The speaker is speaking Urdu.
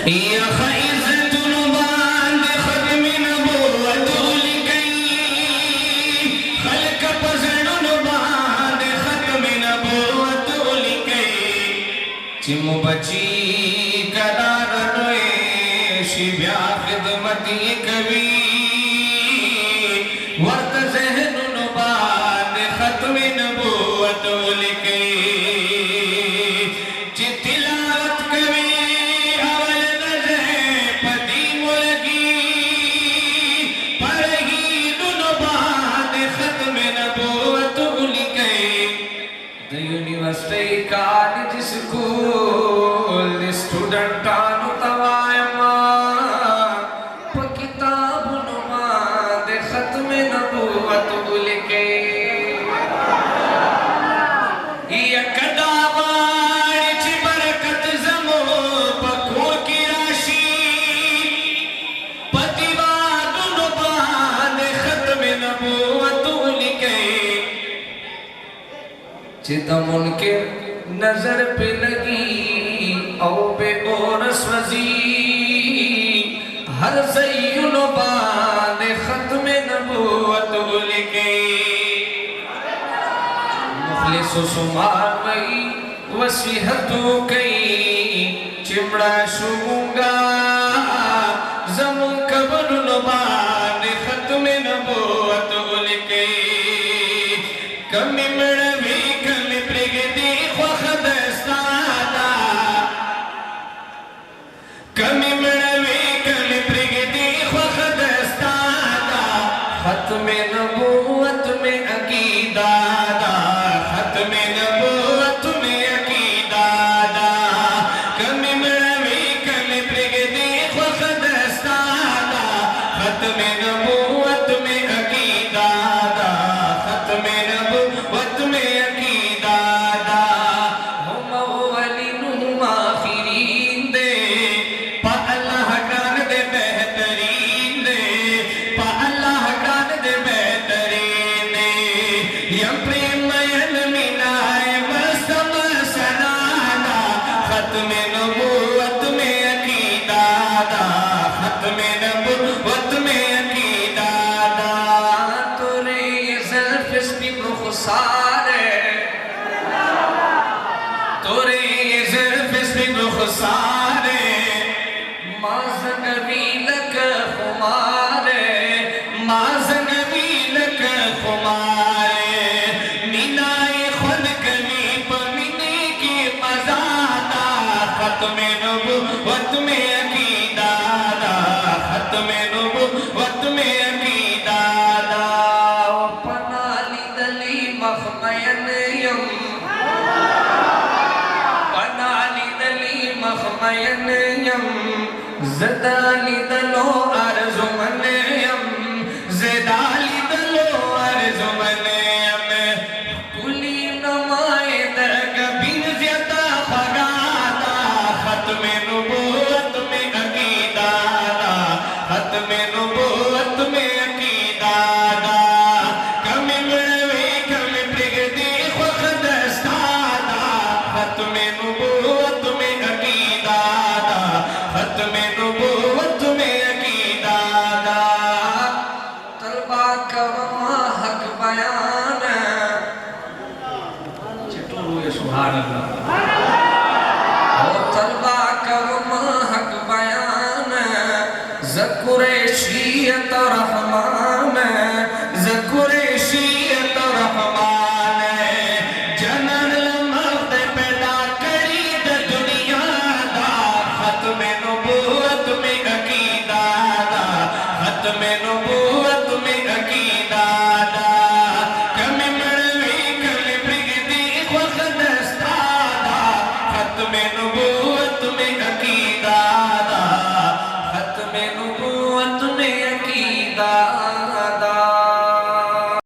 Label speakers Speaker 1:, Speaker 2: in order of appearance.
Speaker 1: یا خیزت نباند ختم نبوت لکی خلق پزن نباند ختم نبوت لکی چم بچی قدار روئے شبیا خدمتی کبھی ورد ذہن نباند ختم نبوت لکی چی تلاوت کبھی یونیورسٹی کالج سکول اسٹوڈنٹانو توائما پا کتاب نماد ختم نبوت لکے یک داوار چی برکت زمو پا کور کی راشی پا دیواد نماد ختم نبوت لکے چیتا منکر نظر پہ لگی او بے اورس وزی ہر زیون بان ختم نبوت لکے مخلص و سمار مئی وسیحتو کئی چمڑا شونگا زمون کبن نبان ختم نبوت لکے کمی مڑوی کمی پرگدی خوخد استادا کمی مڑوی کمی پرگدی خوخد استادا ختم نبوت میں عقیدہ دا ختم نبوت میں عقیدہ دا کمی مڑوی کمی پرگدی خوخد استادا ختم نبوت میں عقیدہ دا ختم نبوت میں عقیدہ دا ہم اولین ہم آخرین دے پا اللہ گران دے بہترین دے پا اللہ گران دے بہترین دے یم پریم علمینائے وسم سنانا ختم نبوت میں عقیدہ دا ختم نبوت میں عقیدہ دا توری زلف رخسارے توری زلف رخسارے مازن بیلک خمارے مازن بیلک خمارے مینائی خود کمی پمینی کی مزادہ ختم نبوت میں عقیدہ دا ختم نبوت میں عقیدہ دا پنالی دلی مخمین یم پنالی دلی مخمین یم زدالی دلو عرض من یم زدالی دلو عرض من یم کلی نمائی درگ بین زیادہ خگادا ختم نبوت میں عقیدہ دا ختم نبوت میں عقیدہ دا کمی مروی کمی پرگدی خوخد استادا ختم نبوت میں عقیدہ دا ختم نبوت میں عقیدہ دا طلبہ کرما حق بیان چٹو روئے سبحان اللہ طلبہ کرما حق بیان ذکر شیعت رحمان ذکر شیعت رحمان جنن المرد پیدا کری دا دنیا دا ختم نبوت میں عقیدہ دا ختم نبوت میں عقیدہ دا کمی مروی کمی پرگدی خوخد استادا ختم نبوت